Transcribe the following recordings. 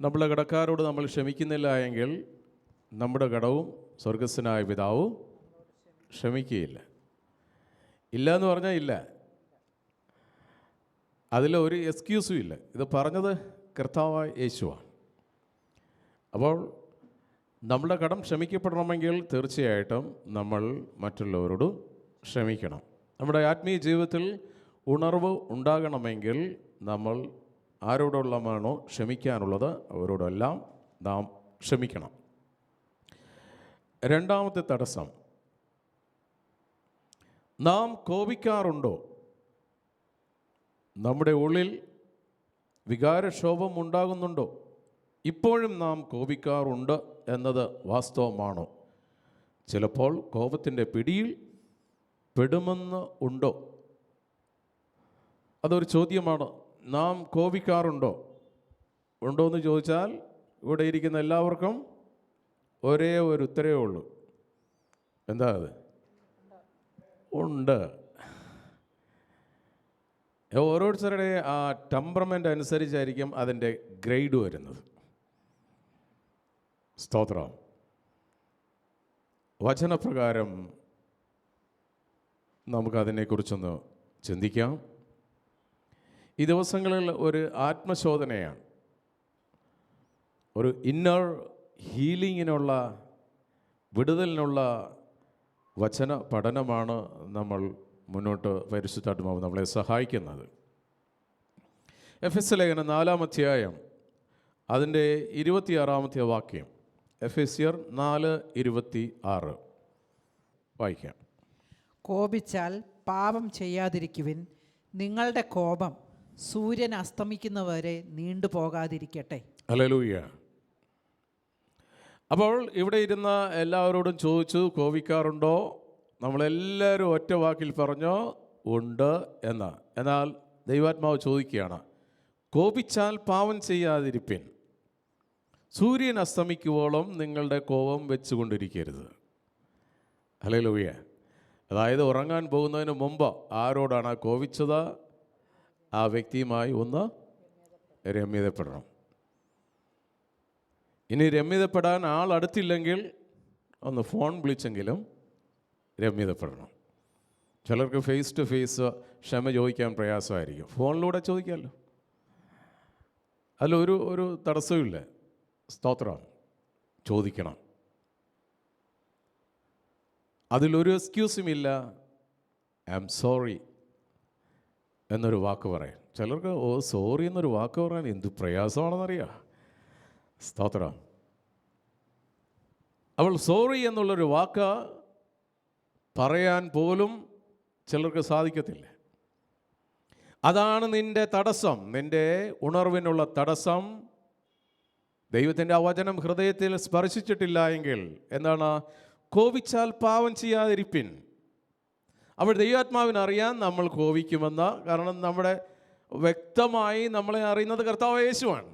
നമ്മളെ കടക്കാരോട് നമ്മൾ ക്ഷമിക്കുന്നില്ല എങ്കിൽ നമ്മുടെ കടവും സ്വർഗസ്ഥനായ പിതാവും ക്ഷമിക്കുകയില്ല. ഇല്ല എന്ന് പറഞ്ഞാൽ ഇല്ല, അതിലൊരു എക്സ്ക്യൂസും ഇല്ല. ഇത് പറഞ്ഞത് കർത്താവായ യേശുവാണ്. അപ്പോൾ നമ്മുടെ കടം ക്ഷമിക്കപ്പെടണമെങ്കിൽ തീർച്ചയായിട്ടും നമ്മൾ മറ്റുള്ളവരോട് ക്ഷമിക്കണം. നമ്മുടെ ആത്മീയ ജീവിതത്തിൽ ഉണർവ് ഉണ്ടാകണമെങ്കിൽ നമ്മൾ ആരോടുള്ളമാണോ ക്ഷമിക്കാനുള്ളത് അവരോടെല്ലാം നാം ക്ഷമിക്കണം. രണ്ടാമത്തെ തടസ്സം, നാം കോപിക്കാറുണ്ടോ? നമ്മുടെ ഉള്ളിൽ വികാരക്ഷോഭം ഉണ്ടാകുന്നുണ്ടോ? ഇപ്പോഴും നാം കോപിക്കാറുണ്ട് എന്നത് വാസ്തവമാണോ? ചിലപ്പോൾ കോപത്തിൻ്റെ പിടിയിൽ പെടുമെന്ന് ഉണ്ടോ? അതൊരു ചോദ്യമാണ്. നാം കോപിക്കാറുണ്ടോ എന്ന് ചോദിച്ചാൽ ഇവിടെ ഇരിക്കുന്ന എല്ലാവർക്കും ഒരേ ഒരു ഉത്തരവേ ഉള്ളൂ. എന്താ അത്? ഉണ്ട്. ഓരോരുത്തരുടെ ആ ടെമ്പറമെൻ്റ് അനുസരിച്ചായിരിക്കും അതിൻ്റെ ഗ്രേഡ് വരുന്നത്. സ്തോത്രം. വചനപ്രകാരം നമുക്കതിനെക്കുറിച്ചൊന്ന് ചിന്തിക്കാം. ഈ ദിവസങ്ങളിൽ ഒരു ആത്മശോധനയാണ്, ഒരു ഇന്നർ ഹീലിങ്ങിനുള്ള, വിടുതലിനുള്ള വചന പഠനമാണ് നമ്മൾ മുന്നോട്ട് പരിശുദ്ധാത്മാവ് നമ്മളെ സഹായിക്കുന്നത്. എഫെസ്യ ലേഖനം 4-ാം അധ്യായം അതിൻ്റെ 26-ാമത്തെ വാക്യം. എഫെസ്യർ 4:26 വായിക്കാം. കോപിച്ചാൽ പാപം ചെയ്യാതിരിക്കുവിൻ, നിങ്ങളുടെ കോപം സൂര്യൻ അസ്തമിക്കുന്നവരെ നീണ്ടുപോകാതിരിക്കട്ടെ. ഹല്ലേലൂയ. അപ്പോൾ ഇവിടെ ഇരുന്ന എല്ലാവരോടും ചോദിച്ചു, കോപിക്കാറുണ്ടോ? നമ്മളെല്ലാവരും ഒറ്റ വാക്കിൽ പറഞ്ഞോ ഉണ്ട് എന്ന്. എന്നാൽ ദൈവാത്മാവ് ചോദിക്കുകയാണ്, കോപിച്ചാൽ പാപം ചെയ്യാതിരിപ്പിൻ, സൂര്യൻ അസ്തമിക്കുവോളം നിങ്ങളുടെ കോപം വെച്ചുകൊണ്ടിരിക്കരുത്. ഹല്ലേലൂയ. അതായത് ഉറങ്ങാൻ പോകുന്നതിന് മുമ്പ് ആരോടാണ് കോപിച്ചത് ആ വ്യക്തിയുമായി ഒന്ന് രമ്യതപ്പെടണം. ഇനി രമ്യതപ്പെടാൻ ആളടുത്തില്ലെങ്കിൽ ഒന്ന് ഫോൺ വിളിച്ചെങ്കിലും രമ്യതപ്പെടണം. ചിലർക്ക് ഫേസ് ടു ഫേസ് ക്ഷമ ചോദിക്കാൻ പ്രയാസമായിരിക്കും, ഫോണിലൂടെ ചോദിക്കാമല്ലോ, അതിലൊരു തടസ്സമില്ല. സ്തോത്രം. ചോദിക്കണം, അതിലൊരു എക്സ്ക്യൂസും ഇല്ല. ഐ ആം സോറി എന്നൊരു വാക്ക് പറയാൻ. ചിലർക്ക് സോറി എന്നൊരു വാക്ക് പറയാൻ എന്ത് പ്രയാസമാണെന്നറിയാം. സ്തോത്രം. അവൾ സോറി എന്നുള്ളൊരു വാക്ക് പറയാൻ പോലും ചിലർക്ക് സാധിക്കത്തില്ല. അതാണ് നിൻ്റെ തടസ്സം, നിൻ്റെ ഉണർവിനുള്ള തടസ്സം. ദൈവത്തിൻ്റെ ആ വചനം ഹൃദയത്തിൽ സ്പർശിച്ചിട്ടില്ല എങ്കിൽ എന്താണ്? കോപിച്ചാൽ പാപം ചെയ്യാതിരിപ്പിൻ. അപ്പോൾ ദൈവാത്മാവിനറിയാൻ നമ്മൾ കോപിക്കുമെന്ന്. കാരണം നമ്മുടെ വ്യക്തമായി നമ്മളെ അറിയുന്നത് കർത്താവ് യേശുവാണ്.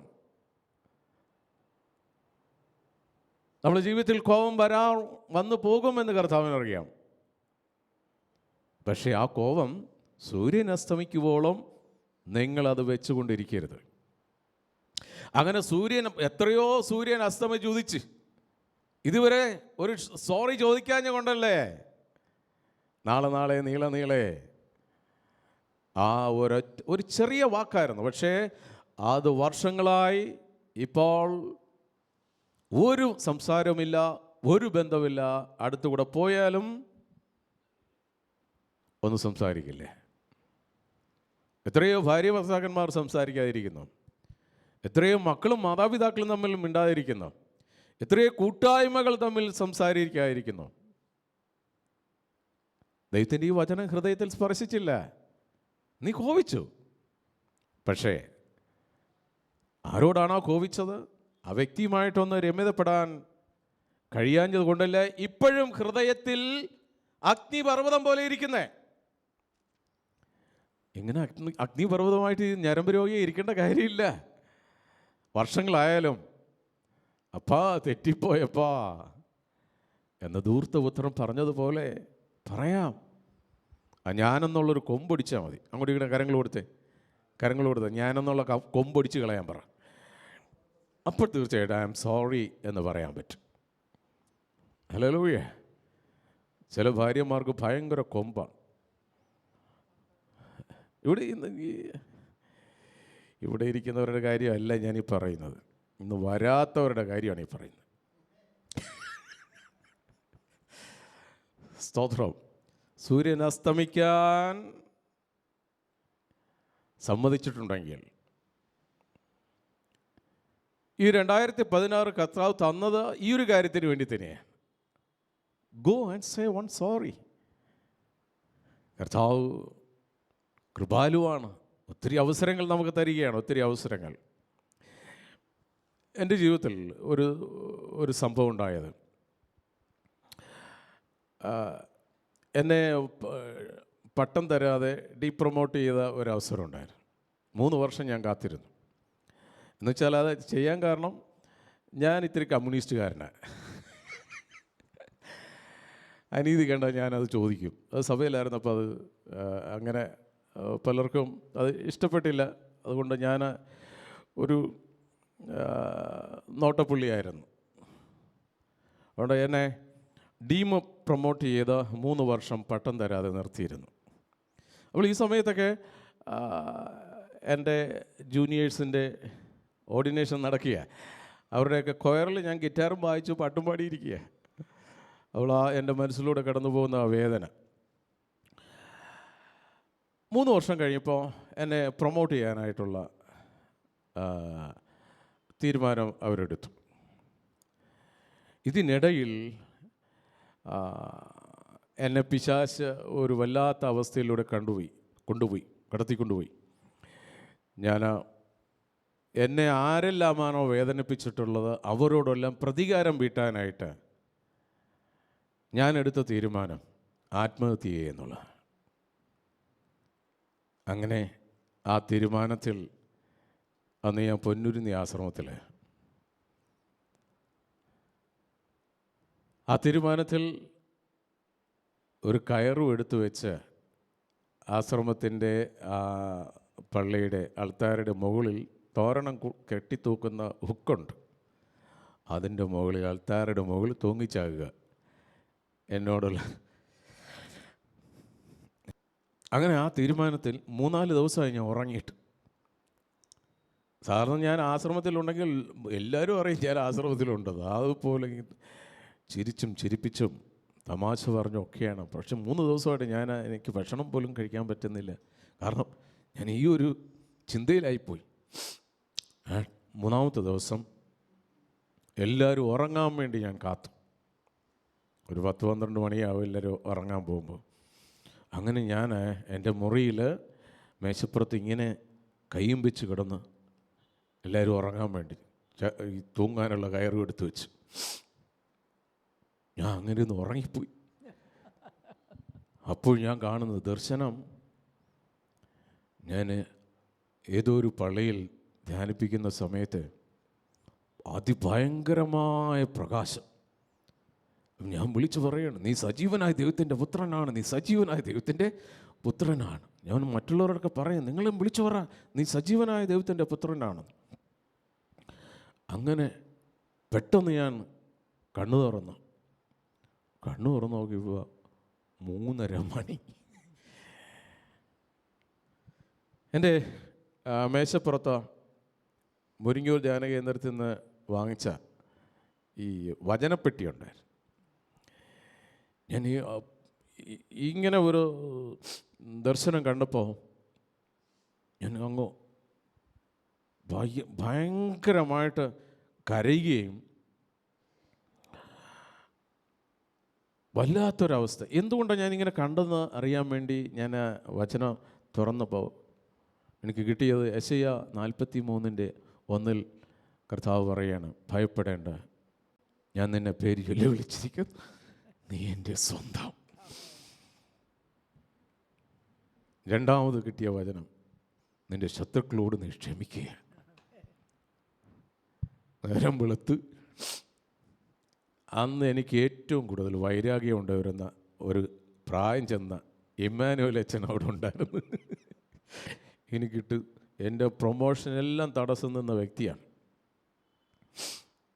നമ്മുടെ ജീവിതത്തിൽ കോപം വന്നു പോകുമെന്ന് കർത്താവിനറിയാം. പക്ഷേ ആ കോപം സൂര്യൻ അസ്തമിക്കുവോളം നിങ്ങളത് വെച്ചുകൊണ്ടിരിക്കരുത്. അങ്ങനെ എത്രയോ സൂര്യൻ അസ്തമിച്ച് ഉദിച്ച് ഇതുവരെ ഒരു സോറി ചോദിക്കാഞ്ഞ കൊണ്ടല്ലേ നാളെ നീളെ ആ ഒരു ചെറിയ വാക്കായിരുന്നു. പക്ഷേ അത് വർഷങ്ങളായി ഇപ്പോൾ ഒരു സംസാരവുമില്ല, ഒരു ബന്ധമില്ല. അടുത്തുകൂടെ പോയാലും ഒന്ന് സംസാരിക്കില്ലേ? എത്രയോ ഭാര്യ ഭർത്താക്കന്മാർ സംസാരിക്കാതിരിക്കുന്നു, എത്രയോ മക്കളും മാതാപിതാക്കളും തമ്മിൽ മിണ്ടാതിരിക്കുന്നു, എത്രയോ കൂട്ടായ്മകൾ തമ്മിൽ സംസാരിക്കാതിരിക്കുന്നു. ദൈവത്തിൻ്റെ ഈ വചനം ഹൃദയത്തിൽ സ്പർശിച്ചില്ല. നീ കോപിച്ചു, പക്ഷേ ആരോടാണോ കോപിച്ചത് ആ വ്യക്തിയുമായിട്ടൊന്ന് രമ്യതപ്പെടാൻ കഴിയാഞ്ഞത് കൊണ്ടല്ല ഇപ്പോഴും ഹൃദയത്തിൽ അഗ്നിപർവ്വതം പോലെ ഇരിക്കുന്നേ. ഇങ്ങനെ അഗ്നിപർവ്വതമായിട്ട് ഞരമ്പ് രോഗിയെ ഇരിക്കേണ്ട കാര്യമില്ല. വർഷങ്ങളായാലും അപ്പാ തെറ്റിപ്പോയപ്പാ എന്ന് ധൂർത്തപുത്രൻ പറഞ്ഞതുപോലെ പറയാം. ഞാനെന്നുള്ളൊരു കൊമ്പൊടിച്ചാൽ മതി. അങ്ങോട്ട് ഇങ്ങനെ കരങ്ങൾ കൊടുത്തേ ഞാനെന്നുള്ള കൊമ്പൊടിച്ച് കളയാൻ പറ. അപ്പോൾ തീർച്ചയായിട്ടും ഐ ആം സോറി എന്ന് പറയാൻ പറ്റും. ഹല്ലേലൂയ. ചില ഭാര്യമാർക്ക് ഭയങ്കര കൊമ്പാണ്. ഇവിടെ ഇരിക്കുന്നവരുടെ കാര്യമല്ല ഞാനീ പറയുന്നത്, ഇന്ന് വരാത്തവരുടെ കാര്യമാണ് ഈ പറയുന്നത്. സ്തോത്രം. സൂര്യൻ അസ്തമിക്കാൻ സമ്മതിച്ചിട്ടുണ്ടെങ്കിൽ, ഈ 2016 കർത്താവ് തന്നത് ഈ ഒരു കാര്യത്തിന് വേണ്ടി തന്നെയാണ്. Go and say one sorry. കർത്താവ് കൃപാലുവാണ്. ഒത്തിരി അവസരങ്ങൾ നമുക്ക് തരികയാണ്, ഒത്തിരി അവസരങ്ങൾ. എൻ്റെ ജീവിതത്തിൽ ഒരു സംഭവം ഉണ്ടായത്, എന്നെ പട്ടം തരാതെ ഡീപ്രൊമോട്ട് ചെയ്ത ഒരവസരം ഉണ്ടായിരുന്നു. 3 വർഷം ഞാൻ കാത്തിരുന്നു. എന്നുവെച്ചാൽ അത് ചെയ്യാൻ കാരണം ഞാൻ ഇത്തിരി കമ്മ്യൂണിസ്റ്റുകാരനാണ്. അനീതി കണ്ടാൽ ഞാനത് ചോദിക്കും. അത് സഭയിലായിരുന്നപ്പോൾ അത് അങ്ങനെ പലർക്കും അത് ഇഷ്ടപ്പെട്ടില്ല. അതുകൊണ്ട് ഞാൻ ഒരു നോട്ടപ്പുള്ളിയായിരുന്നു. അതുകൊണ്ട് എന്നെ പ്രൊമോട്ട് ചെയ്ത് 3 വർഷം പട്ടം തരാതെ നിർത്തിയിരുന്നു. അപ്പോൾ ഈ സമയത്തൊക്കെ എൻ്റെ ജൂനിയേഴ്സിൻ്റെ ഓർഡിനേഷൻ നടക്കുക. അവരുടെയൊക്കെ കൊയറിൽ ഞാൻ ഗിറ്റാറും വായിച്ചു പാട്ടും പാടിയിരിക്കുക. അവൾ എൻ്റെ മനസ്സിലൂടെ കടന്നു പോകുന്ന ആ വേദന. 3 വർഷം കഴിഞ്ഞപ്പോൾ എന്നെ പ്രൊമോട്ട് ചെയ്യാനായിട്ടുള്ള തീരുമാനം അവരെടുത്തു. ഇതിനിടയിൽ എന്നെ പിശാച് ഒരു വല്ലാത്ത അവസ്ഥയിലൂടെ കടത്തിക്കൊണ്ടുപോയി. ഞാൻ എന്നെ ആരെല്ലാമാണോ വേദനിപ്പിച്ചിട്ടുള്ളത് അവരോടെല്ലാം പ്രതികാരം വീട്ടാനായിട്ട് ഞാൻ എടുത്ത തീരുമാനം ആത്മഹത്യ ചെയ്യുന്നുള്ള. അങ്ങനെ ആ തീരുമാനത്തിൽ അന്ന് ഞാൻ പൊന്നുരുന്നി ആശ്രമത്തിൽ, ആ തീരുമാനത്തിൽ ഒരു കയറും എടുത്തു വെച്ച് ആശ്രമത്തിൻ്റെ പള്ളിയുടെ അൾത്താരയുടെ മുകളിൽ തോരണം കെട്ടിത്തൂക്കുന്ന ഹുക്കുണ്ട്, അതിൻ്റെ മുകളിൽ അൾത്താരയുടെ മുകളിൽ തൂങ്ങിച്ചാകുക എന്നോടുള്ള. അങ്ങനെ ആ തീരുമാനത്തിൽ 3-4 ദിവസമായി ഞാൻ ഉറങ്ങിയിട്ട്. സാധാരണ ഞാൻ ആശ്രമത്തിലുണ്ടെങ്കിൽ എല്ലാവരും അറിയും ഞാൻ ആശ്രമത്തിലുണ്ടത്. അതുപോലെ ചിരിച്ചും ചിരിപ്പിച്ചും തമാശ പറഞ്ഞും ഒക്കെയാണ്. പക്ഷെ 3 ദിവസമായിട്ട് എനിക്ക് ഭക്ഷണം പോലും കഴിക്കാൻ പറ്റുന്നില്ല. കാരണം ഞാൻ ഈ ഒരു ചിന്തയിലായിപ്പോയി. 3-ാമത്തെ ദിവസം എല്ലാവരും ഉറങ്ങാൻ വേണ്ടി ഞാൻ കാത്തു. ഒരു 10-12 മണിയാവും എല്ലാവരും ഉറങ്ങാൻ പോകുമ്പോൾ. അങ്ങനെ ഞാൻ എൻ്റെ മുറിയിൽ മേശപ്പുറത്ത് ഇങ്ങനെ കയ്യും വെച്ച് കിടന്ന് എല്ലാവരും ഉറങ്ങാൻ വേണ്ടി ഈ തൂങ്ങാനുള്ള കയറും എടുത്ത് വെച്ച് ഞാൻ അങ്ങനെ ഒന്ന് ഉറങ്ങിപ്പോയി. അപ്പോൾ ഞാൻ കാണുന്നത് ദർശനം, ഞാൻ ഏതോ ഒരു പള്ളിയിൽ ധ്യാനിപ്പിക്കുന്ന സമയത്ത് അതിഭയങ്കരമായ പ്രകാശം. ഞാൻ വിളിച്ചു പറയാണ്, നീ സജീവനായ ദൈവത്തിൻ്റെ പുത്രനാണ്, നീ സജീവനായ ദൈവത്തിൻ്റെ പുത്രനാണ്. ഞാൻ മറ്റുള്ളവരോടൊക്കെ പറയും, നിങ്ങളും വിളിച്ചു പറ, നീ സജീവനായ ദൈവത്തിൻ്റെ പുത്രനാണ്. അങ്ങനെ പെട്ടെന്ന് ഞാൻ കണ്ണു തുറന്നു നോക്കിയപ്പോൾ 3:30 മണി. എൻ്റെ മേശപ്പുറത്ത് മുരിങ്ങൂർ ധ്യാന കേന്ദ്രത്തിൽ നിന്ന് വാങ്ങിച്ച ഈ വചനപ്പെട്ടി ഉണ്ടായിരുന്നു. ഞാൻ ഇങ്ങനെ ഒരു ദർശനം കണ്ടപ്പോൾ ഞാൻ അങ്ങ് ഭയങ്കരമായിട്ട് കരയുകയും വല്ലാത്തൊരവസ്ഥ. എന്തുകൊണ്ടാണ് ഞാനിങ്ങനെ കണ്ടെന്ന് അറിയാൻ വേണ്ടി ഞാൻ വചനം തുറന്നപ്പോൾ എനിക്ക് കിട്ടിയത് യെശയ്യാ 43:1 കർത്താവ് പറയാണ്, ഭയപ്പെടേണ്ട, ഞാൻ നിന്നെ പേര് ചൊല്ലി വിളിച്ചിരിക്കുന്നു, നീ എൻ്റെ സ്വന്തം. രണ്ടാമത് കിട്ടിയ വചനം, നിൻ്റെ ശത്രുക്കളോട് നീ ക്ഷമിക്കുക. നേരം വെളുത്ത് അന്ന് എനിക്ക് ഏറ്റവും കൂടുതൽ വൈരാഗ്യം ഉണ്ടായിരുന്ന ഒരു പ്രായം ചെന്ന ഇമ്മാനുവൽ അച്ഛൻ അവിടെ ഉണ്ടായിരുന്നു. എനിക്കിട്ട് എൻ്റെ പ്രൊമോഷനെല്ലാം തടസ്സം നിന്ന വ്യക്തിയാണ്.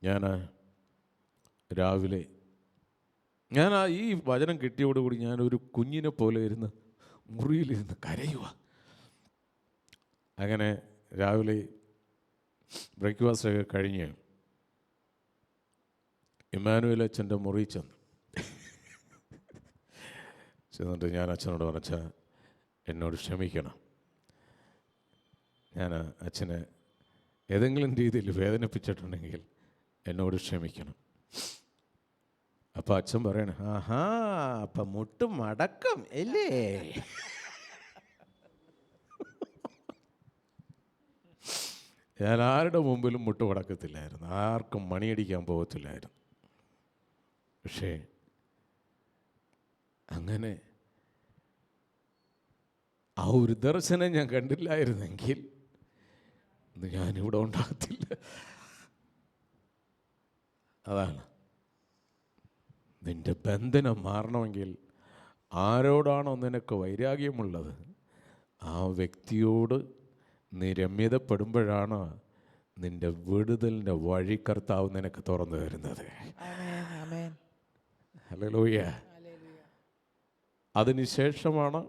ഞാൻ രാവിലെ ഈ വചനം കിട്ടിയോടുകൂടി ഞാനൊരു കുഞ്ഞിനെ പോലെ ഇരുന്ന് മുറിയിലിരുന്ന് കരയുക. അങ്ങനെ രാവിലെ ബ്രേക്ക്ഫാസ്റ്റൊക്കെ കഴിഞ്ഞ് ഇമ്മാനുവേൽ അച്ഛൻ്റെ മുറിയിൽ ചെന്നിട്ട് ഞാൻ അച്ഛനോട് പറഞ്ഞ, എന്നോട് ക്ഷമിക്കണം, ഞാൻ അച്ഛനെ ഏതെങ്കിലും രീതിയിൽ വേദനിപ്പിച്ചിട്ടുണ്ടെങ്കിൽ എന്നോട് ക്ഷമിക്കണം. അപ്പം അച്ഛൻ പറയണേ, ആഹാ അപ്പം മുട്ട് മടക്കം അല്ലേ? ഞാൻ ആരുടെ മുമ്പിലും മുട്ട് മടക്കത്തില്ലായിരുന്നു, ആർക്കും മണിയടിക്കാൻ പോകത്തില്ലായിരുന്നു. പക്ഷേ അങ്ങനെ ആ ഒരു ദർശനം ഞാൻ കണ്ടില്ലായിരുന്നെങ്കിൽ ഇന്ന് ഞാനിവിടെ ഉണ്ടാകത്തില്ല. അതാണ്, നിന്റെ ബന്ധനം മാറണമെങ്കിൽ ആരോടാണോ നിനക്ക് വൈരാഗ്യമുള്ളത് ആ വ്യക്തിയോട് നീ രമ്യതപ്പെടുമ്പോഴാണ് നിന്റെ വിടുതലിൻ്റെ വഴി കർത്താവ് നിനക്ക് തുറന്നു തരുന്നത്. ഹല്ലേലൂയ. അതിനുശേഷമാണ്,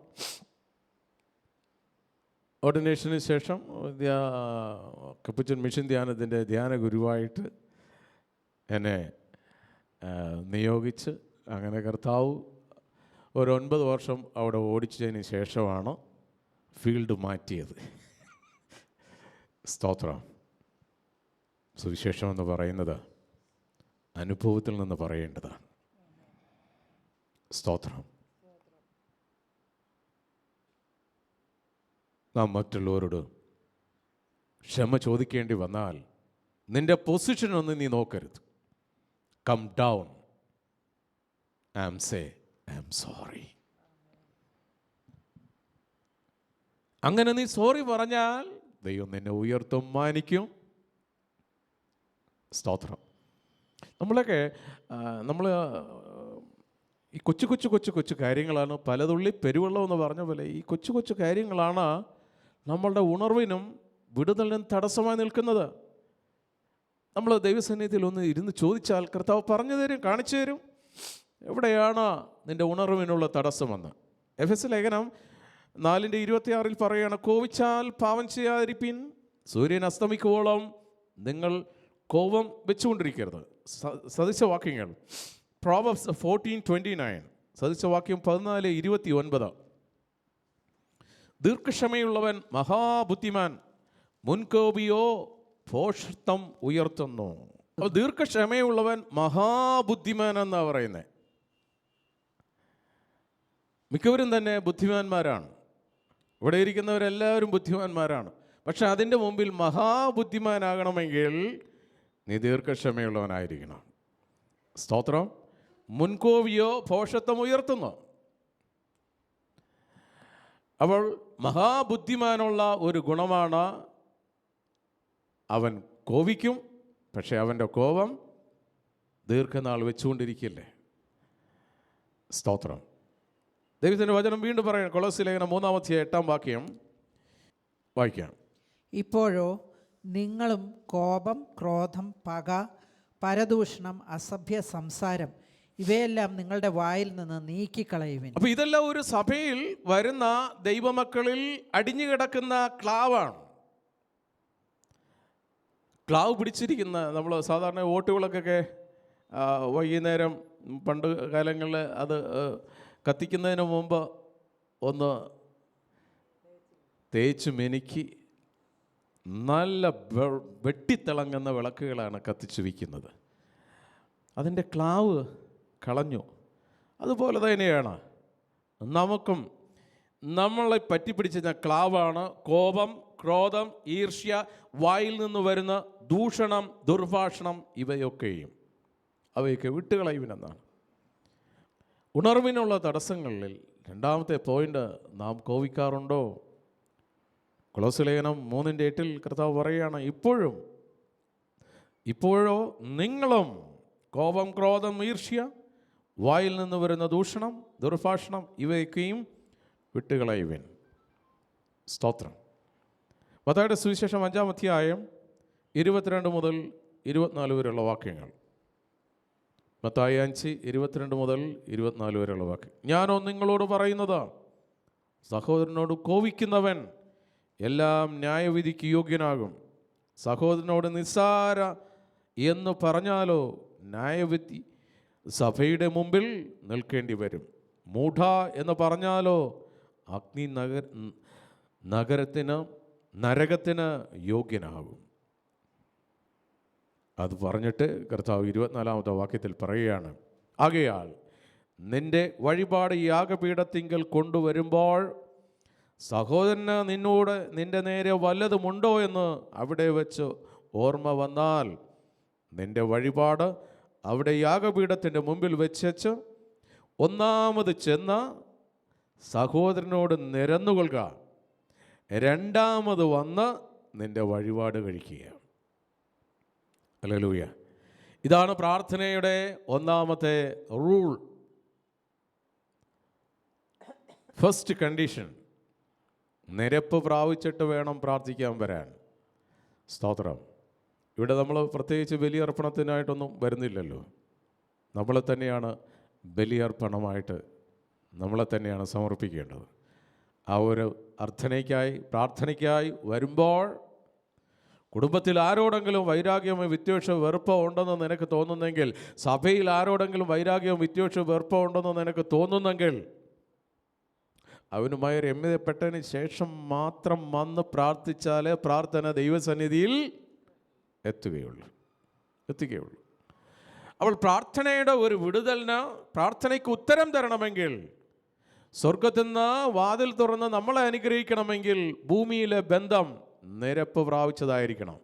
ഓർഡിനേഷന് ശേഷം കപ്പുച്ചൻ മിഷൻ ധ്യാനത്തിൻ്റെ ധ്യാന ഗുരുവായിട്ട് എന്നെ നിയോഗിച്ച് അങ്ങനെ കർത്താവ് ഒരു 9 വർഷം അവിടെ ഓടിച്ചതിന് ശേഷമാണ് ഫീൽഡ് മാറ്റിയത്. സ്തോത്രം. സുവിശേഷം എന്ന് പറയുന്നത് അനുഭവത്തിൽ നിന്ന് പറയേണ്ടതാണ്. സ്തോത്രം. നാം മറ്റുള്ളവരോട് ക്ഷമ ചോദിക്കേണ്ടി വന്നാൽ നിന്റെ പൊസിഷനൊന്നും നീ നോക്കരുത്. Come down and say I am sorry. അങ്ങനെ നീ സോറി പറഞ്ഞാൽ ദൈവം നിന്നെ ഉയർത്തും, മാനിക്കും. സ്തോത്രം. നമ്മളൊക്കെ നമ്മൾ ഈ കൊച്ചു കാര്യങ്ങളാണ്, പലതുള്ളി പെരുവെള്ളം എന്ന് പറഞ്ഞ പോലെ ഈ കൊച്ചു കാര്യങ്ങളാണ് നമ്മളുടെ ഉണർവിനും വിടുതലിനും തടസ്സമായി നിൽക്കുന്നത്. നമ്മൾ ദൈവസന്നിധിയിൽ ഒന്ന് ഇരുന്ന് ചോദിച്ചാൽ കർത്താവ് പറഞ്ഞു തരും, കാണിച്ചു തരും എവിടെയാണ് നിൻ്റെ ഉണർവിനുള്ള തടസ്സമെന്ന്. എഫെസ്യ ലേഖനം 4:26 പറയുകയാണ്, കോപിച്ചാൽ പാപം ചെയ്യാതിരിപ്പിൻ, സൂര്യൻ അസ്തമിക്കുവോളം നിങ്ങൾ കോപം വെച്ചുകൊണ്ടിരിക്കരുത്. സദൃശവാക്യങ്ങൾ പ്രോവർബ്സ് 14:29, സദൃശവാക്യം 14:29. ദീർഘക്ഷമയുള്ളവൻ മഹാബുദ്ധിമാൻ, മുൻകോപിയോ ഭോഷത്വം ഉയർത്തുന്നു. അപ്പോൾ ദീർഘക്ഷമയുള്ളവൻ മഹാബുദ്ധിമാൻ എന്നാണ് പറയുന്നത്. മിക്കവരും തന്നെ ബുദ്ധിമാന്മാരാണ്, ഇവിടെ ഇരിക്കുന്നവരെല്ലാവരും ബുദ്ധിമാന്മാരാണ്. പക്ഷെ അതിൻ്റെ മുമ്പിൽ മഹാബുദ്ധിമാനാകണമെങ്കിൽ നീ ദീർഘക്ഷമയുള്ളവനായിരിക്കണം. സ്തോത്രം. മുൻകോപിയോ ഭോഷത്വം ഉയർത്തുന്നു. അപ്പോൾ മഹാബുദ്ധിമാനുള്ള ഒരു ഗുണമാണ് അവൻ കോപിക്കും, പക്ഷെ അവൻ്റെ കോപം ദീർഘനാൾ വെച്ചുകൊണ്ടിരിക്കില്ലേ. സ്തോത്രം. ദൈവത്തിൻ്റെ വചനം വീണ്ടും പറയാം. കൊളോസ്യ ലേഖനം 3:8 വായിക്കാം. ഇപ്പോഴോ നിങ്ങളും കോപം, ക്രോധം, പക, പരദൂഷണം, അസഭ്യ സംസാരം ഇവയെല്ലാം നിങ്ങളുടെ വായിൽ നിന്ന് നീക്കിക്കളയുവിൻ. അപ്പോൾ ഇതെല്ലാം ഒരു സഭയിൽ വരുന്ന ദൈവമക്കളിൽ അടിഞ്ഞു കിടക്കുന്ന ക്ലാവാണ്. ക്ലാവ് പിടിച്ചിരിക്കുന്ന, നമ്മൾ സാധാരണ വോട്ടുകളൊക്കെ വൈകുന്നേരം പണ്ട് കാലങ്ങളിൽ അത് കത്തിക്കുന്നതിന് മുമ്പ് ഒന്ന് തേച്ച് മെനുക്കി നല്ല വെട്ടിത്തിളങ്ങുന്ന വിളക്കുകളാണ് കത്തിച്ചു വയ്ക്കുന്നത്. അതിൻ്റെ ക്ലാവ് കളഞ്ഞു. അതുപോലെ തന്നെയാണ് നമുക്കും നമ്മളെ പറ്റിപ്പിടിച്ച ക്ലാവാണ് കോപം, ക്രോധം, ഈർഷ്യ, വായിൽ നിന്ന് വരുന്ന ദൂഷണം, ദുർഭാഷണം ഇവയൊക്കെയും. അവയൊക്കെ വിട്ടുകളയുവിനെന്നാണ്. ഉണർവിനുള്ള തടസ്സങ്ങളിൽ രണ്ടാമത്തെ പോയിന്റ്, നാം കോപിക്കാറുണ്ടോ? കൊളോസ്യ ലേഖനം 3:8 കർത്താവ് പറയുകയാണ്, ഇപ്പോഴോ നിങ്ങളും കോപം, ക്രോധം, ഈർഷ്യ, വായിൽ നിന്ന് വരുന്ന ദൂഷണം, ദുർഭാഷണം ഇവയൊക്കെയും വിട്ടുകളയുവിൻ. സ്തോത്രം. മത്തായിയുടെ സുവിശേഷം 5-ാം അധ്യായം 22 മുതൽ 24 വരെയുള്ള വാക്യങ്ങൾ. മത്തായി 5, 22 മുതൽ 24 വരെയുള്ള വാക്യം. ഞാനോ നിങ്ങളോട് പറയുന്നത്, സഹോദരനോട് കോപിക്കുന്നവൻ എല്ലാം ന്യായവിധിക്ക് യോഗ്യനാകും. സഹോദരനോട് നിസ്സാര എന്ന് പറഞ്ഞാലോ ന്യായവിധി സഭയുടെ മുമ്പിൽ നിൽക്കേണ്ടി വരും. മൂഢ എന്ന് പറഞ്ഞാലോ അഗ്നി നരകത്തിന് യോഗ്യനാകും. അത് പറഞ്ഞിട്ട് കർത്താവ് 24-ാമത്തെ വാക്യത്തിൽ പറയുകയാണ്, ആകയാൽ നിന്റെ വഴിപാട് യാഗപീഠത്തിങ്കൽ കൊണ്ടുവരുമ്പോൾ സഹോദരന് നിന്റെ നേരെ വല്ലതുമുണ്ടോ എന്ന് അവിടെ വെച്ച് ഓർമ്മ വന്നാൽ നിന്റെ വഴിപാട് അവിടെ യാഗപീഠത്തിൻ്റെ മുമ്പിൽ വെച്ച് ഒന്നാമത് ചെന്ന് സഹോദരനോട് നിരന്നുകൊള്ളുക, രണ്ടാമത് വന്ന് നിന്റെ വഴിപാട് കഴിക്കുക. ഹല്ലേലൂയ. ഇതാണ് പ്രാർത്ഥനയുടെ ഒന്നാമത്തെ റൂൾ, ഫസ്റ്റ് കണ്ടീഷൻ. നിരപ്പ് പ്രാപിച്ചിട്ട് വേണം പ്രാർത്ഥിക്കാൻ വരാൻ. സ്തോത്രം. ഇവിടെ നമ്മൾ പ്രത്യേകിച്ച് ബലിയർപ്പണത്തിനായിട്ടൊന്നും വരുന്നില്ലല്ലോ. നമ്മളെ തന്നെയാണ് ബലിയർപ്പണമായിട്ട് നമ്മളെ തന്നെയാണ് സമർപ്പിക്കേണ്ടത്. ആ ഒരു പ്രാർത്ഥനയ്ക്കായി വരുമ്പോൾ കുടുംബത്തിൽ ആരോടെങ്കിലും വൈരാഗ്യമോ വിദ്വേഷമോ വെറുപ്പോ ഉണ്ടെന്ന് നിനക്ക് തോന്നുന്നെങ്കിൽ, സഭയിൽ ആരോടെങ്കിലും വൈരാഗ്യമോ വിദ്വേഷമോ വെറുപ്പോ ഉണ്ടെന്ന് നിനക്ക് തോന്നുന്നെങ്കിൽ, അവനുമായി രമ്യതപ്പെട്ടതിന് ശേഷം മാത്രം വന്ന് പ്രാർത്ഥിച്ചാലേ പ്രാർത്ഥന ദൈവസന്നിധിയിൽ എത്തുകയുള്ളൂ. അപ്പോൾ പ്രാർത്ഥനയുടെ ഒരു വിടുതലിന്, പ്രാർത്ഥനയ്ക്ക് ഉത്തരം തരണമെങ്കിൽ, സ്വർഗത്തിൽ നിന്ന് വാതിൽ തുറന്ന് നമ്മളെ അനുഗ്രഹിക്കണമെങ്കിൽ ഭൂമിയിലെ ബന്ധം നിരപ്പ് പ്രാപിച്ചതായിരിക്കണം.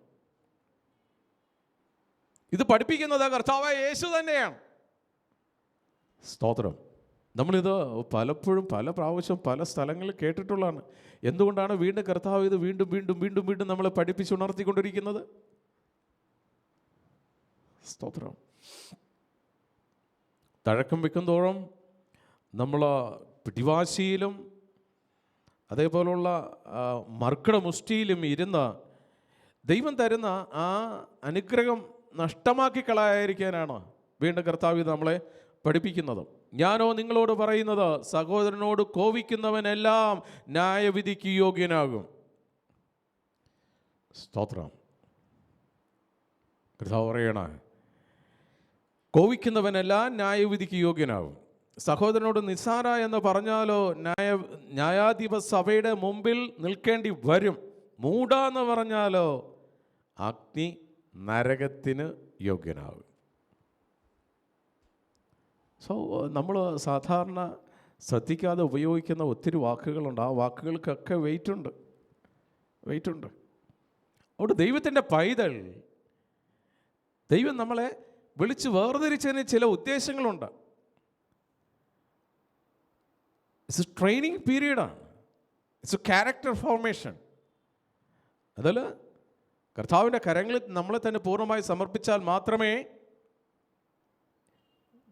ഇത് പഠിപ്പിക്കുന്നത് കർത്താവായ യേശു തന്നെയാണ്. സ്തോത്രം. നമ്മളിത് പലപ്പോഴും പല പ്രാവശ്യം പല സ്ഥലങ്ങളിൽ കേട്ടിട്ടുള്ളതാണ്. എന്തുകൊണ്ടാണ് വീണ്ടും കർത്താവ് ഇത് വീണ്ടും വീണ്ടും വീണ്ടും വീണ്ടും നമ്മളെ പഠിപ്പിച്ചുണർത്തിക്കൊണ്ടിരിക്കുന്നത്? സ്തോത്രം. തഴക്കം വെക്കുന്തോറും നമ്മൾ പിടിവാശിയിലും അതേപോലുള്ള മർക്കട മുഷ്ടിയിലും ഇരുന്ന് ദൈവം തരുന്ന ആ അനുഗ്രഹം നഷ്ടമാക്കി കളയാതിരിക്കാനാണ് വീണ്ടും കർത്താവ് നമ്മളെ പഠിപ്പിക്കുന്നത്. ഞാനോ നിങ്ങളോട് പറയുന്നത്, സഹോദരനോട് കോപിക്കുന്നവനെല്ലാം ന്യായവിധിക്ക് യോഗ്യനാകും. സ്തോത്രം. കർത്താവ് പറയണ, കോപിക്കുന്നവനെല്ലാം ന്യായവിധിക്ക് യോഗ്യനാകും. സഹോദരനോട് നിസ്സാര എന്ന് പറഞ്ഞാലോ ന്യായാധിപ സഭയുടെ മുമ്പിൽ നിൽക്കേണ്ടി വരും. മൂഢ എന്ന് പറഞ്ഞാലോ അഗ്നി നരകത്തിന് യോഗ്യനാകും. നമ്മൾ സാധാരണ ശ്രദ്ധിക്കാതെ ഉപയോഗിക്കുന്ന ഒത്തിരി വാക്കുകളുണ്ട്. ആ വാക്കുകൾക്കൊക്കെ വെയിറ്റ് ഉണ്ട്. അതുകൊണ്ട് ദൈവത്തിൻ്റെ പൈതൽ, ദൈവം നമ്മളെ വിളിച്ച് വേർതിരിച്ചതിന് ചില ഉദ്ദേശങ്ങളുണ്ട്. ഇറ്റ്സ് എ ട്രെയിനിങ് പീരീഡാണ്. It's a character formation. അതിൽ കർത്താവിൻ്റെ കരങ്ങളിൽ നമ്മളെ തന്നെ പൂർണ്ണമായി സമർപ്പിച്ചാൽ മാത്രമേ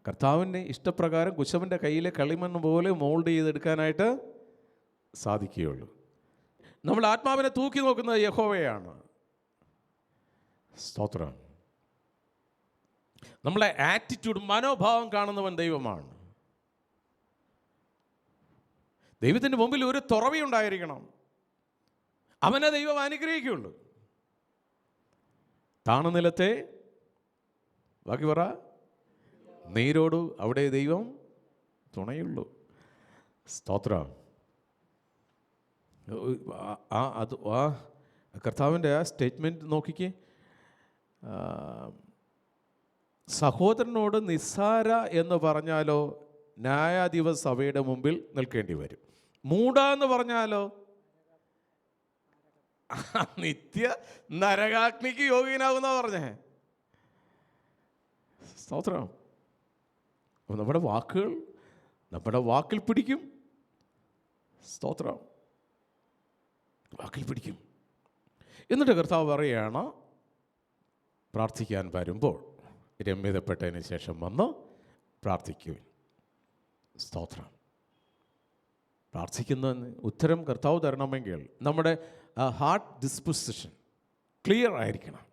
കർത്താവിൻ്റെ ഇഷ്ടപ്രകാരം കുശവൻ്റെ കയ്യിലെ കളിമണ്ണ് പോലെ മോൾഡ് ചെയ്തെടുക്കാനായിട്ട് സാധിക്കുകയുള്ളൂ. നമ്മൾ ആത്മാവിനെ തൂക്കി നോക്കുന്നത് യഹോവയാണ്. സ്തോത്രം. നമ്മളെ ആറ്റിറ്റ്യൂഡ്, മനോഭാവം കാണുന്നവൻ ദൈവമാണ്. ദൈവത്തിൻ്റെ മുമ്പിൽ ഒരു തുറവിയുണ്ടായിരിക്കണം. അവനെ ദൈവം അനുഗ്രഹിക്കുകയുള്ളൂ. താണുനിലത്തെ ബാക്കി പറ നീരോടു അവിടെ ദൈവം തുണയുള്ളൂ. സ്തോത്രം. ആ കർത്താവിൻ്റെ ആ സ്റ്റേറ്റ്മെൻറ്റ് നോക്കിക്കേ. സഹോദരനോട് നിസ്സാര എന്ന് പറഞ്ഞാലോ ന്യായാധിപ സഭയുടെ മുമ്പിൽ നിൽക്കേണ്ടി വരും. മൂഢ എന്ന് പറഞ്ഞാലോ നിത്യ നരകാഗ്നിക്ക് യോഗ്യനാകുന്ന പറഞ്ഞേ. സ്തോത്രം. നമ്മുടെ വാക്കിൽ പിടിക്കും. സ്തോത്രം. വാക്കിൽ പിടിക്കും. എന്നിട്ട് കർത്താവ് പറയുകയാണ്, പ്രാർത്ഥിക്കാൻ വരുമ്പോൾ രമ്യതപ്പെട്ടതിന് ശേഷം വന്ന് പ്രാർത്ഥിക്കുവിൻ. സ്തോത്രം. പ്രാർത്ഥിക്കുന്ന ഉത്തരം കർത്താവ് തരണമെങ്കിൽ നമ്മുടെ ഹാർട്ട് ഡിസ്പൊസിഷൻ ക്ലിയർ ആയിരിക്കണം.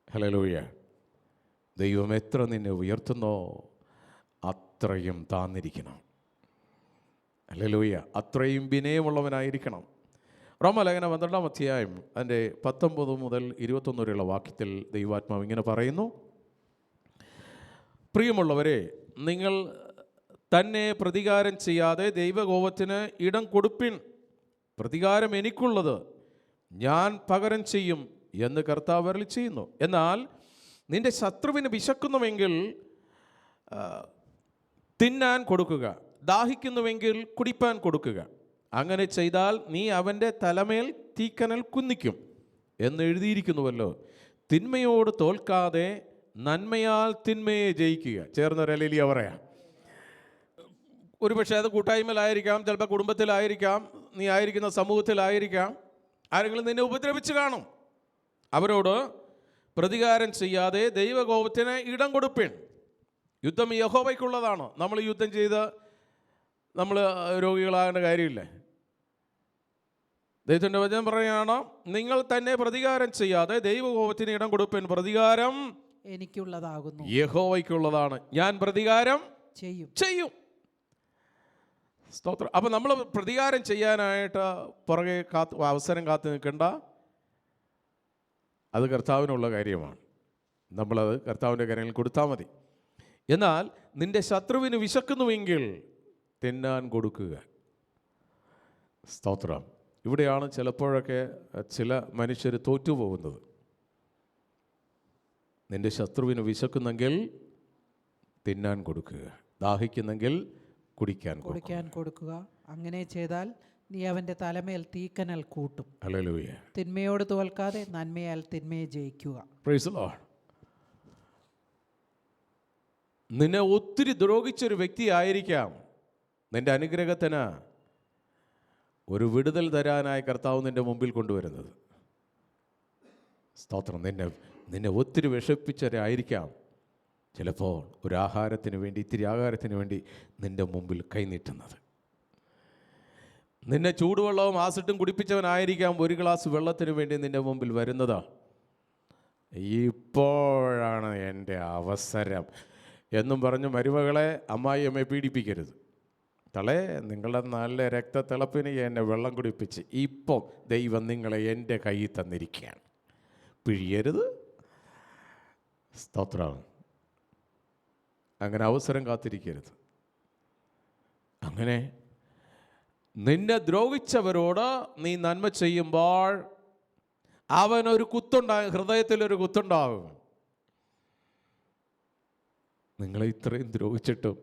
ഹല്ലേലൂയ. ദൈവം എത്ര നിന്നെ ഉയർത്തുന്നോ അത്രയും താന്നിരിക്കണം. ഹല്ലേലൂയ. അത്രയും വിനയമുള്ളവനായിരിക്കണം. റോമാലേഖനം 12-ാം അധ്യായം അതിൻ്റെ 19 മുതൽ 21 വരെയുള്ള വാക്യത്തിൽ ദൈവാത്മാവ് ഇങ്ങനെ പറയുന്നു: പ്രിയമുള്ളവരെ, നിങ്ങൾ തന്നെ പ്രതികാരം ചെയ്യാതെ ദൈവകോപത്തിന് ഇടം കൊടുപ്പിൻ. പ്രതികാരം എനിക്കുള്ളത്, ഞാൻ പകരം ചെയ്യും എന്ന് കർത്താവ് അരുളി ചെയ്യുന്നു. എന്നാൽ നിന്റെ ശത്രുവിന് വിശക്കുന്നുവെങ്കിൽ തിന്നാൻ കൊടുക്കുക, ദാഹിക്കുന്നുവെങ്കിൽ കുടിപ്പാൻ കൊടുക്കുക. അങ്ങനെ ചെയ്താൽ നീ അവൻ്റെ തലമേൽ തീക്കനൽ കുന്നിക്കും എന്ന് എഴുതിയിരിക്കുന്നുവല്ലോ. തിന്മയോട് തോൽക്കാതെ നന്മയാൽ തിന്മയെ ജയിക്കുക. ചേർന്നൊരു ഹല്ലേലൂയ പറയാം. ഒരുപക്ഷെ അത് കൂട്ടായ്മയിലായിരിക്കാം, ചിലപ്പോൾ കുടുംബത്തിലായിരിക്കാം, നീ ആയിരിക്കുന്ന സമൂഹത്തിലായിരിക്കാം. ആരെങ്കിലും നിന്നെ ഉപദ്രവിച്ച് കാണും. അവരോട് പ്രതികാരം ചെയ്യാതെ ദൈവകോപത്തിന് ഇടം കൊടുപ്പിൻ. യുദ്ധം യഹോവയ്ക്കുള്ളതാണ്. നമ്മൾ യുദ്ധം ചെയ്ത് നമ്മൾ രോഗികളാകേണ്ട കാര്യമില്ല. ദൈവത്തിൻ്റെ വചനം പറയുകയാണ്, നിങ്ങൾ തന്നെ പ്രതികാരം ചെയ്യാതെ ദൈവകോപത്തിന് ഇടം കൊടുപ്പിൻ. പ്രതികാരം എനിക്കുള്ളതാകുന്നു, യഹോവയ്ക്കുള്ളതാണ്. ഞാൻ പ്രതികാരം ചെയ്യും. സ്തോത്രം. അപ്പം നമ്മൾ പ്രതികാരം ചെയ്യാനായിട്ട് പുറകെ അവസരം കാത്തു നിൽക്കേണ്ട. അത് കർത്താവിനുള്ള കാര്യമാണ്. നമ്മളത് കർത്താവിൻ്റെ കാര്യങ്ങളിൽ കൊടുത്താൽ മതി. എന്നാൽ നിന്റെ ശത്രുവിന് വിശക്കുന്നുവെങ്കിൽ തിന്നാൻ കൊടുക്കുക. സ്തോത്രം. ഇവിടെയാണ് ചിലപ്പോഴൊക്കെ ചില മനുഷ്യർ തോറ്റുപോകുന്നത്. നിന്റെ ശത്രുവിന് വിശക്കുന്നെങ്കിൽ തിന്നാൻ കൊടുക്കുക, ദാഹിക്കുന്നെങ്കിൽ കുടിക്കാൻ കൊടുക്കുക. അങ്ങനെ ചെയ്താൽ നീ അവൻ്റെ തലമേൽ തീക്കനൽ കൂട്ടും. ഹല്ലേലൂയ. തിന്മയോട് തോൽക്കാതെ നന്മയാൽ തിന്മയെ ജയിക്കുക. Praise the Lord. നിന്നെ ഒത്തിരി ദ്രോഹിച്ചൊരു വ്യക്തിയായിരിക്കാം നിന്റെ അനുഗ്രഹത്തിന് ഒരു വിടുതൽ തരാനായി കർത്താവ് നിന്റെ മുമ്പിൽ കൊണ്ടുവരുന്നത്. സ്തോത്രം. നിന്നെ ഒത്തിരി വിഷപ്പിച്ചവരായിരിക്കാം ചിലപ്പോൾ ഒരു ആഹാരത്തിന് വേണ്ടി, ഇത്തിരി ആഹാരത്തിന് വേണ്ടി നിന്റെ മുമ്പിൽ കൈനീട്ടുന്നത്. നിന്നെ ചൂടുവെള്ളവും ആസിട്ടും കുടിപ്പിച്ചവനായിരിക്കാം ഒരു ഗ്ലാസ് വെള്ളത്തിന് വേണ്ടി നിന്റെ മുമ്പിൽ വരുന്നത്. ഇപ്പോഴാണ് എൻ്റെ അവസരം എന്നും പറഞ്ഞ് മരുമകളെ, അമ്മായിയമ്മയെ പീഡിപ്പിക്കരുത്. തളേ, നിങ്ങളുടെ നല്ല രക്തത്തിളപ്പിന് എന്നെ വെള്ളം കുടിപ്പിച്ച് ഇപ്പം ദൈവം നിങ്ങളെ എൻ്റെ കയ്യിൽ തന്നിരിക്കുകയാണ്, പിഴിയരുത്. സ്തോത്രം. അങ്ങനെ അവസരം കാത്തിരിക്കരുത്. അങ്ങനെ നിന്നെ ദ്രോഹിച്ചവരോട് നീ നന്മ ചെയ്യുമ്പോൾ അവനൊരു കുത്തുണ്ടാകും, ഹൃദയത്തിലൊരു കുത്തുണ്ടാകും. നിങ്ങളെ ഇത്രയും ദ്രോഹിച്ചിട്ടും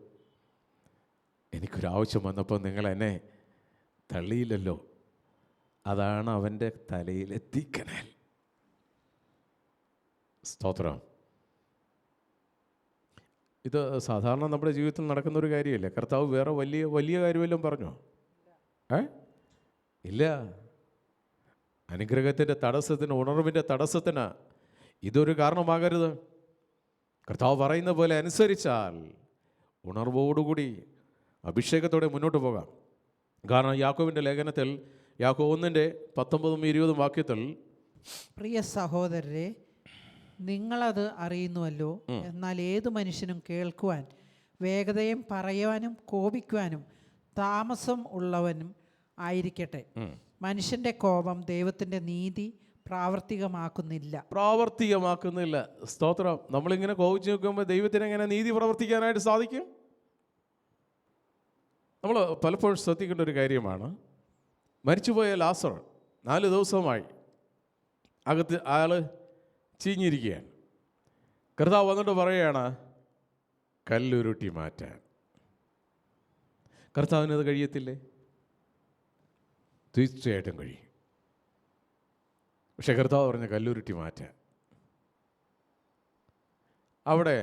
എനിക്കൊരാവശ്യം വന്നപ്പോൾ നിങ്ങൾ എന്നെ തള്ളിയില്ലല്ലോ. അതാണ് അവൻ്റെ തലയിലെ തീക്കനൽ. സ്തോത്രം. ഇത് സാധാരണ നമ്മുടെ ജീവിതത്തിൽ നടക്കുന്നൊരു കാര്യമല്ലേ? കർത്താവ് വേറെ വലിയ വലിയ കാര്യമെല്ലാം പറഞ്ഞോ? ഇല്ല. അനുഗ്രഹത്തിൻ്റെ തടസ്സത്തിന്, ഉണർവിൻ്റെ തടസ്സത്തിന് ഇതൊരു കാരണമാകരുത്. കർത്താവ് പറയുന്ന പോലെ അനുസരിച്ചാൽ ഉണർവോടുകൂടി അഭിഷേകത്തോടെ മുന്നോട്ട് പോകാം. കാരണം യാക്കോബിൻ്റെ ലേഖനത്തിൽ, യാക്കോബ് 1:19-20 വാക്യത്തിൽ, പ്രിയ സഹോദരരെ, നിങ്ങളത് അറിയുന്നുവല്ലോ. എന്നാൽ ഏതു മനുഷ്യനും കേൾക്കുവാൻ വേഗതയും പറയുവാനും കോപിക്കുവാനും താമസം ഉള്ളവനും ആയിരിക്കട്ടെ. മനുഷ്യൻ്റെ കോപം ദൈവത്തിൻ്റെ നീതി പ്രാവർത്തികമാക്കുന്നില്ല. സ്തോത്രം. നമ്മളിങ്ങനെ കോപിച്ച് നോക്കുമ്പോൾ ദൈവത്തിന് എങ്ങനെ നീതി പ്രവർത്തിക്കാനായിട്ട് സാധിക്കും? നമ്മൾ പലപ്പോഴും ശ്രദ്ധിക്കേണ്ട ഒരു കാര്യമാണ്. മരിച്ചുപോയ ലാസർ 4 ദിവസമായി അകത്ത് അയാൾ ചീഞ്ഞിരിക്കുകയാണ്. കർത്താവ് വന്നിട്ട് പറയുകയാണ് കല്ലുരുട്ടി മാറ്റാൻ. കർത്താവിനത് കഴിയത്തില്ലേ? തീർച്ചയായിട്ടും കഴിയും. പക്ഷെ കർത്താവ് പറഞ്ഞ കല്ലുരുട്ടി മാറ്റാൻ. അവിടെ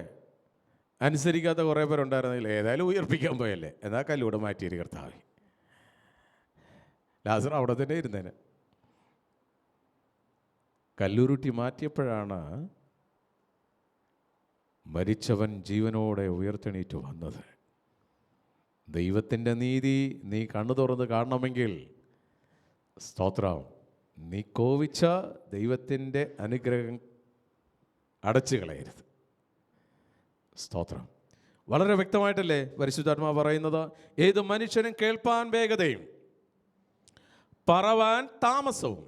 അനുസരിക്കാത്ത കുറേ പേരുണ്ടായിരുന്നില്ല. ഏതായാലും ഉയർപ്പിക്കാൻ പോയല്ലേ, എന്നാൽ കല്ലൂടെ മാറ്റിയൊരു കർത്താവ്. ലാസർ അവിടെ തന്നെ ഇരുന്നേനെ. കല്ലുരുട്ടി മാറ്റിയപ്പോഴാണ് മരിച്ചവൻ ജീവനോടെ ഉയർത്തെണീറ്റ് വന്നത്. ദൈവത്തിൻ്റെ നീതി നീ കണ്ണു തുറന്ന് കാണണമെങ്കിൽ, സ്തോത്രം, നീ കോപിച്ച ദൈവത്തിൻ്റെ അനുഗ്രഹം അടച്ചു കളയരുത്. സ്തോത്രം. വളരെ വ്യക്തമായിട്ടല്ലേ പരിശുദ്ധാത്മാവ് പറയുന്നത്? ഏത് മനുഷ്യനും കേൾപ്പാൻ വേഗതയും പറവാൻ താമസവും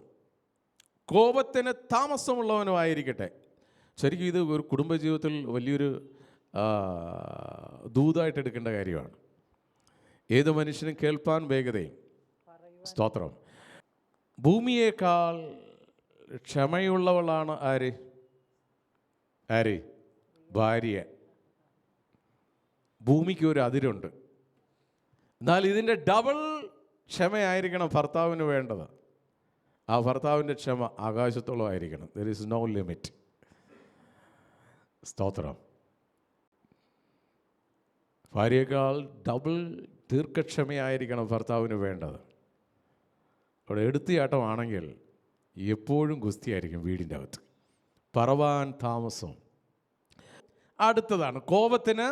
കോപത്തിന് താമസമുള്ളവനുമായിരിക്കട്ടെ. ശരിക്കും ഇത് ഒരു കുടുംബജീവിതത്തിൽ വലിയൊരു ദൂതായിട്ട് എടുക്കേണ്ട കാര്യമാണ്. ഏത് മനുഷ്യനും കേൾപ്പാൻ വേഗതയും. സ്തോത്രം. ഭൂമിയേക്കാൾ ക്ഷമയുള്ളവളാണ് ആര്? ഭാര്യ. ഭൂമിക്ക് ഒരു അതിരുണ്ട്. എന്നാൽ ഇതിൻ്റെ ഡബിൾ ക്ഷമയായിരിക്കണം ഭർത്താവിന് വേണ്ടത്. ആ ഭർത്താവിൻ്റെ ക്ഷമ ആകാശത്തോളം ആയിരിക്കണം. There is no limit. സ്തോത്രം. ഭാര്യയേക്കാൾ ഡബിൾ ദീർഘക്ഷമയായിരിക്കണം ഭർത്താവിന് വേണ്ടത്. അവിടെ എടുത്തിയാട്ടമാണെങ്കിൽ എപ്പോഴും ഗുസ്തിയായിരിക്കും വീടിൻ്റെ അകത്ത്. പറവാൻ താമസം. അടുത്തതാണ് കോപത്തിന്